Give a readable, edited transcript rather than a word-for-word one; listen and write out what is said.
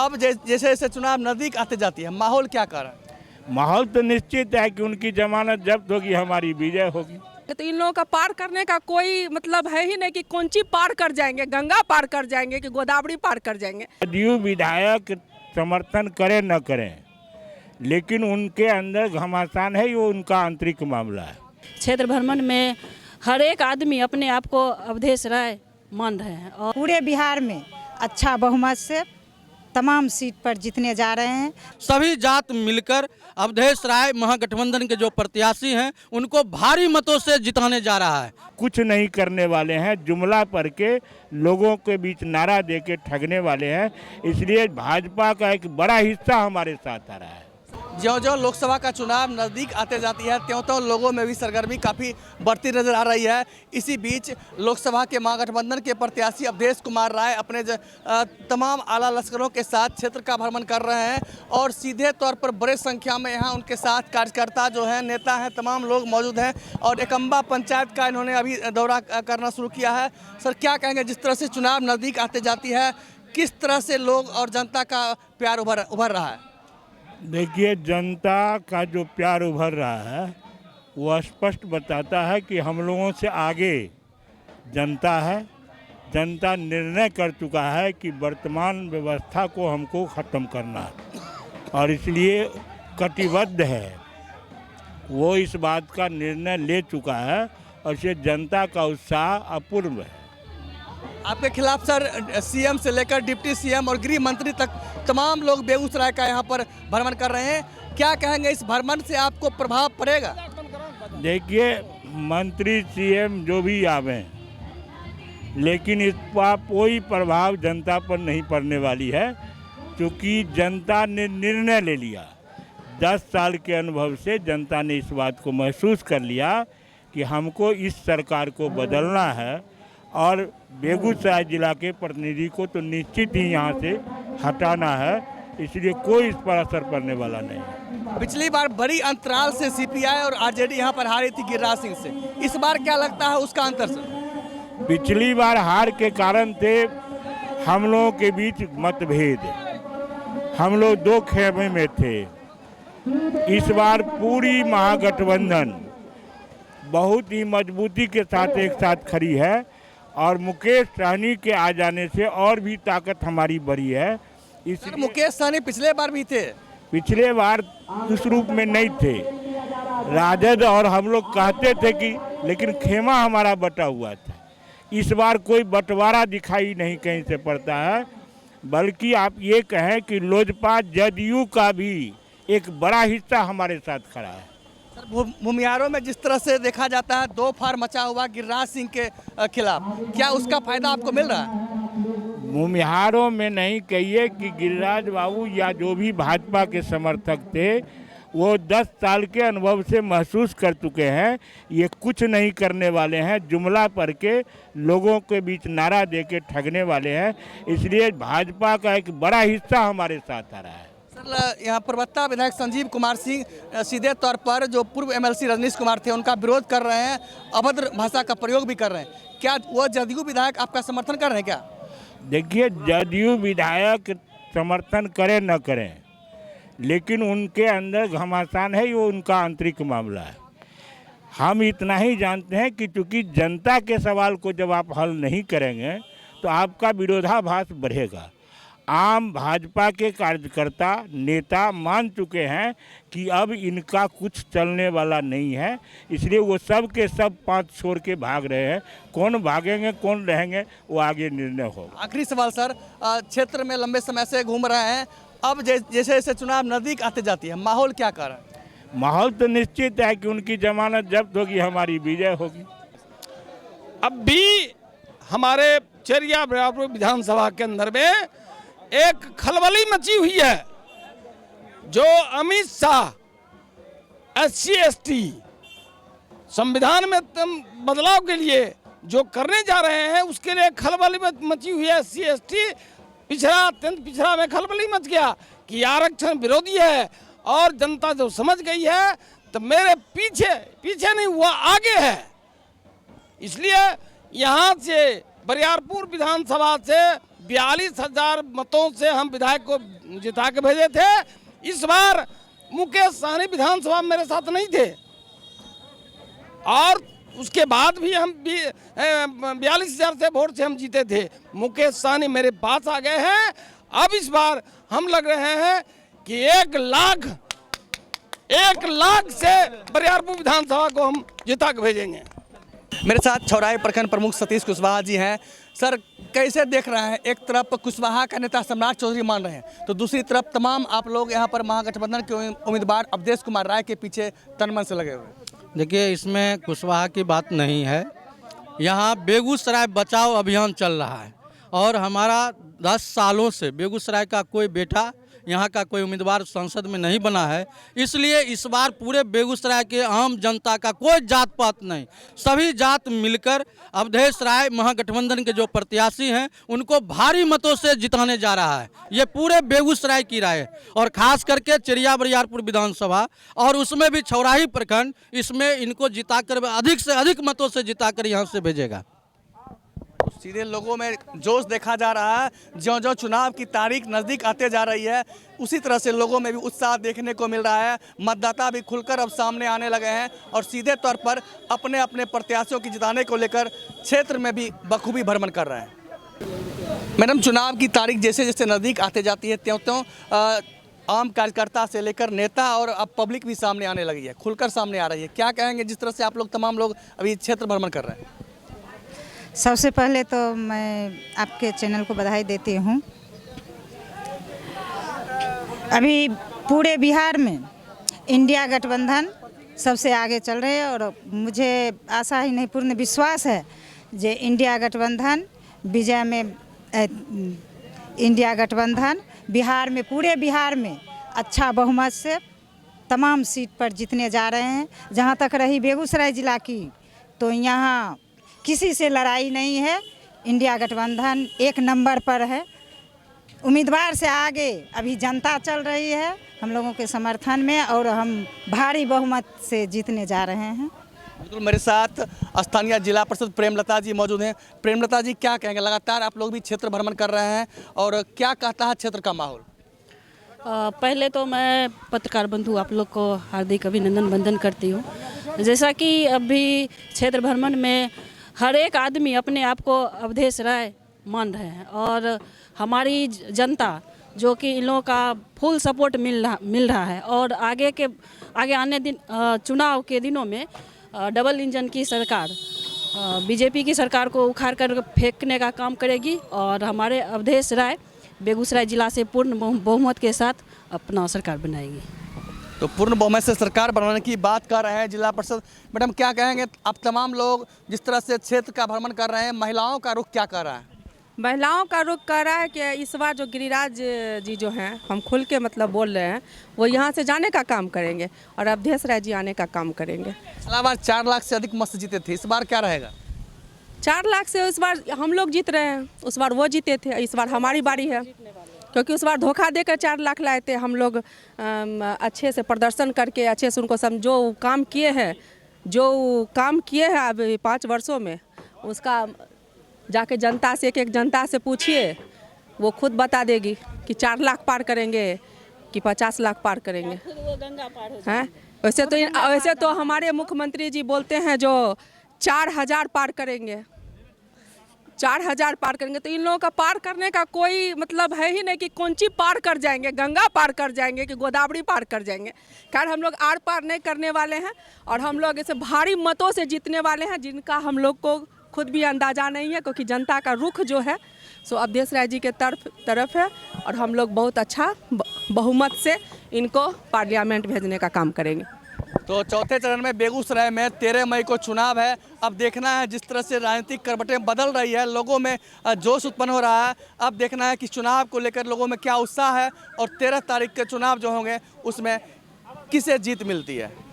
अब जैसे जैसे चुनाव नजदीक आते जाती है, माहौल क्या कर रहा है? माहौल तो निश्चित है कि उनकी जमानत जब्त होगी, हमारी विजय होगी। तो इन लोगों का पार करने का कोई मतलब है ही नहीं कि कौन सी पार कर जाएंगे, गंगा पार कर जाएंगे कि गोदावरी पार कर जाएंगे। जदयू विधायक समर्थन करें न करें, लेकिन उनके अंदर घमासान है, वो उनका आंतरिक मामला है। क्षेत्र भ्रमण में हर एक आदमी अपने आप को अवधेश राय मान रहे हैं और पूरे बिहार में अच्छा बहुमत से तमाम सीट पर जीतने जा रहे हैं। सभी जात मिलकर अवधेश राय महागठबंधन के जो प्रत्याशी हैं उनको भारी मतों से जिताने जा रहा है। कुछ नहीं करने वाले हैं, जुमला पर के लोगों के बीच नारा दे के ठगने वाले हैं। इसलिए भाजपा का एक बड़ा हिस्सा हमारे साथ आ रहा है। ज्यों-ज्यों लोकसभा का चुनाव नज़दीक आते जाती है, त्यों-त्यों लोगों में भी सरगर्मी काफ़ी बढ़ती नजर आ रही है। इसी बीच लोकसभा के महागठबंधन के प्रत्याशी अवधेश कुमार राय अपने तमाम आला लश्करों के साथ क्षेत्र का भ्रमण कर रहे हैं और सीधे तौर पर बड़े संख्या में यहाँ उनके साथ कार्यकर्ता जो हैं, नेता हैं, तमाम लोग मौजूद हैं और एकम्बा पंचायत का इन्होंने अभी दौरा करना शुरू किया है। सर, क्या कहेंगे, जिस तरह से चुनाव नज़दीक आते जाती है, किस तरह से लोग और जनता का प्यार उभर रहा है? देखिए, जनता का जो प्यार उभर रहा है वो स्पष्ट बताता है कि हम लोगों से आगे जनता है। जनता निर्णय कर चुका है कि वर्तमान व्यवस्था को हमको ख़त्म करना है और इसलिए कटिबद्ध है। वो इस बात का निर्णय ले चुका है और इससे जनता का उत्साह अपूर्व है। आपके खिलाफ सर सीएम से लेकर डिप्टी सीएम और गृह मंत्री तक तमाम लोग बेगूसराय का यहाँ पर भ्रमण कर रहे हैं। क्या कहेंगे, इस भ्रमण से आपको प्रभाव पड़ेगा? देखिए, मंत्री सीएम जो भी आवे, लेकिन इसका कोई प्रभाव जनता पर नहीं पड़ने वाली है, क्योंकि जनता ने निर्णय ले लिया। 10 साल के अनुभव से जनता ने इस बात को महसूस कर लिया कि हमको इस सरकार को बदलना है और बेगूसराय जिला के प्रतिनिधि को तो निश्चित ही यहाँ से हटाना है। इसलिए कोई इस पर असर पड़ने वाला नहीं है। पिछली बार बड़ी अंतराल से सीपीआई और आरजेडी यहाँ पर हारी थी गिरिराज सिंह से। इस बार क्या लगता है उसका अंतर सर? पिछली बार हार के कारण थे हम लोगों के बीच मतभेद, हम लोग 2 खेमे में थे। इस बार पूरी महागठबंधन बहुत ही मजबूती के साथ एक साथ खड़ी है और मुकेश सहनी के आ जाने से और भी ताकत हमारी बढ़ी है। सर, मुकेश सहनी पिछले बार भी थे। पिछले बार उस रूप में नहीं थे। राजद और हम लोग कहते थे कि, लेकिन खेमा हमारा बटा हुआ था। इस बार कोई बंटवारा दिखाई नहीं कहीं से पड़ता है, बल्कि आप ये कहें कि लोजपा जदयू का भी एक बड़ा हिस्सा हमारे साथ खड़ा है। सर, भूमिहारों में जिस तरह से देखा जाता है, 2 फार मचा हुआ गिरिराज सिंह के खिलाफ, क्या उसका फायदा आपको मिल रहा है? भूमिहारों में नहीं कहिए कि गिरिराज बाबू या जो भी भाजपा के समर्थक थे, वो 10 साल के अनुभव से महसूस कर चुके हैं ये कुछ नहीं करने वाले हैं, जुमला पर के लोगों के बीच नारा दे के ठगने वाले हैं। इसलिए भाजपा का एक बड़ा हिस्सा हमारे साथ आ रहा है। सर, यहाँ प्रवक्ता विधायक संजीव कुमार सिंह सीधे तौर पर जो पूर्व एमएलसी रजनीश कुमार थे उनका विरोध कर रहे हैं, अभद्र भाषा का प्रयोग भी कर रहे हैं। क्या वो जदयू विधायक आपका समर्थन कर रहे हैं क्या? देखिए, जदयू विधायक समर्थन करें न करें, लेकिन उनके अंदर घमासान है, वो उनका आंतरिक मामला है। हम इतना ही जानते हैं कि चूँकि जनता के सवाल को जब आप हल नहीं करेंगे तो आपका विरोधाभास बढ़ेगा। आम भाजपा के कार्यकर्ता नेता मान चुके हैं कि अब इनका कुछ चलने वाला नहीं है, इसलिए वो सब के सब 5 छोड़ के भाग रहे हैं। कौन भागेंगे, कौन रहेंगे, वो आगे निर्णय होगा। आखिरी सवाल सर, क्षेत्र में लंबे समय से घूम रहे हैं, अब जैसे जैसे चुनाव नज़दीक आते जाती है, माहौल क्या कर रहा है? माहौल तो निश्चित है कि उनकी जमानत जब्त होगी, हमारी विजय होगी। अब भी हमारे चेरिया विधानसभा के अंदर में एक खलबली मची हुई है। जो अमित शाह SC/ST संविधान में बदलाव के लिए जो करने जा रहे हैं, उसके लिए खलबली मची हुई है। SC/ST पिछड़ा, अत्यंत पिछड़ा में खलबली मच गया कि आरक्षण विरोधी है और जनता जो समझ गई है तो मेरे पीछे नहीं हुआ, आगे है। इसलिए यहाँ से बरियारपुर विधानसभा से 42,000 मतों से हम विधायक को जिता के भेजे थे। इस बार मुकेश सहनी विधानसभा में मेरे साथ नहीं थे और उसके बाद भी हम 42,000 से वोट से हम जीते थे। मुकेश सहनी मेरे पास आ गए हैं। अब इस बार हम लग रहे हैं कि 1 लाख से बरियारपुर विधानसभा को हम जिता के भेजेंगे। मेरे साथ छौराही प्रखंड प्रमुख सतीश कुशवाहा जी हैं। सर, कैसे देख रहे हैं? एक तरफ कुशवाहा का नेता सम्राट चौधरी मान रहे हैं, तो दूसरी तरफ तमाम आप लोग यहाँ पर महागठबंधन के उम्मीदवार अवधेश कुमार राय के पीछे तन मन से लगे हुए। देखिए, इसमें कुशवाहा की बात नहीं है। यहाँ बेगूसराय बचाओ अभियान चल रहा है और हमारा 10 सालों से बेगूसराय का कोई बेटा, यहाँ का कोई उम्मीदवार संसद में नहीं बना है। इसलिए इस बार पूरे बेगूसराय के आम जनता का कोई जात पात नहीं, सभी जात मिलकर अवधेश राय महागठबंधन के जो प्रत्याशी हैं उनको भारी मतों से जिताने जा रहा है। ये पूरे बेगूसराय की राय है और खास करके चेरिया बरियारपुर विधानसभा और उसमें भी छौराही प्रखंड, इसमें इनको जिताकर अधिक से अधिक मतों से जिताकर यहाँ से भेजेगा। सीधे लोगों में जोश देखा जा रहा है। ज्यों ज्यों चुनाव की तारीख नज़दीक आते जा रही है, उसी तरह से लोगों में भी उत्साह देखने को मिल रहा है। मतदाता भी खुलकर अब सामने आने लगे हैं और सीधे तौर पर अपने अपने प्रत्याशियों की जिताने को लेकर क्षेत्र में भी बखूबी भ्रमण कर रहे हैं। मैडम, चुनाव की तारीख जैसे जैसे नज़दीक आते जाती है त्यों त्यों आम कार्यकर्ता से लेकर नेता और अब पब्लिक भी सामने आने लगी है, खुलकर सामने आ रही है। क्या कहेंगे जिस तरह से आप लोग तमाम लोग अभी क्षेत्र भ्रमण कर रहे हैं? सबसे पहले तो मैं आपके चैनल को बधाई देती हूँ। अभी पूरे बिहार में इंडिया गठबंधन सबसे आगे चल रहे हैं और मुझे आशा ही नहीं पूर्ण विश्वास है कि इंडिया गठबंधन विजय में इंडिया गठबंधन बिहार में, पूरे बिहार में अच्छा बहुमत से तमाम सीट पर जीतने जा रहे हैं। जहाँ तक रही बेगूसराय जिला की, तो यहाँ किसी से लड़ाई नहीं है। इंडिया गठबंधन 1 नंबर पर है। उम्मीदवार से आगे अभी जनता चल रही है हम लोगों के समर्थन में और हम भारी बहुमत से जीतने जा रहे हैं। बिल्कुल, मेरे साथ स्थानीय जिला परिषद प्रेमलता जी मौजूद हैं। प्रेमलता जी, क्या कहेंगे? लगातार आप लोग भी क्षेत्र भ्रमण कर रहे हैं और क्या कहता है क्षेत्र का माहौल? पहले तो मैं पत्रकार बंधु आप लोग को हार्दिक अभिनंदन वंदन करती हूँ। जैसा कि अभी क्षेत्र भ्रमण में हर एक आदमी अपने आप को अवधेश राय मान रहे हैं और हमारी जनता जो कि इन लोगों का फुल सपोर्ट मिल रहा है और आगे आने दिन चुनाव के दिनों में डबल इंजन की सरकार, बीजेपी की सरकार को उखाड़ कर फेंकने का काम करेगी और हमारे अवधेश राय बेगूसराय जिला से पूर्ण बहुमत के साथ अपना सरकार बनाएगी। तो पूर्ण बहुमत से सरकार बनाने की बात कर रहे हैं जिला परिषद। मैडम, क्या कहेंगे? आप तमाम लोग जिस तरह से क्षेत्र का भ्रमण कर रहे हैं, महिलाओं का रुख क्या कर रहा है? महिलाओं का रुख कर रहा है कि इस बार जो गिरिराज जी जो हैं, हम खुल के मतलब बोल रहे हैं, वो यहाँ से जाने का काम करेंगे और अवधेश राय जी आने का काम करेंगे। पिछला बार 4 लाख से अधिक मत से जीते थे, इस बार क्या रहेगा? 4 लाख से इस बार हम लोग जीत रहे हैं। उस बार वो जीते थे, इस बार हमारी बारी है, क्योंकि उस बार धोखा देकर 4 लाख लाए थे। हम लोग अच्छे से प्रदर्शन करके अच्छे से उनको जो काम किए हैं अभी 5 वर्षों में, उसका जाके जनता से एक जनता से पूछिए, वो खुद बता देगी कि 4 लाख पार करेंगे कि 50 लाख पार करेंगे। हैं? वैसे तो हमारे मुख्यमंत्री जी बोलते हैं जो 4000 पार करेंगे, 4000 पार करेंगे। तो इन लोगों का पार करने का कोई मतलब है ही नहीं कि कौन सी पार कर जाएंगे, गंगा पार कर जाएंगे कि गोदावरी पार कर जाएंगे। खैर, हम लोग आर पार नहीं करने वाले हैं और हम लोग ऐसे भारी मतों से जीतने वाले हैं, जिनका हम लोग को खुद भी अंदाज़ा नहीं है, क्योंकि जनता का रुख जो है सो अवधेश राय जी के तरफ है और हम लोग बहुत अच्छा बहुमत से इनको पार्लियामेंट भेजने का काम करेंगे। तो चौथे चरण में बेगूसराय में 13 मई को चुनाव है। अब देखना है जिस तरह से राजनीतिक करवटें बदल रही है, लोगों में जोश उत्पन्न हो रहा है। अब देखना है कि चुनाव को लेकर लोगों में क्या उत्साह है और 13 तारीख के चुनाव जो होंगे उसमें किसे जीत मिलती है।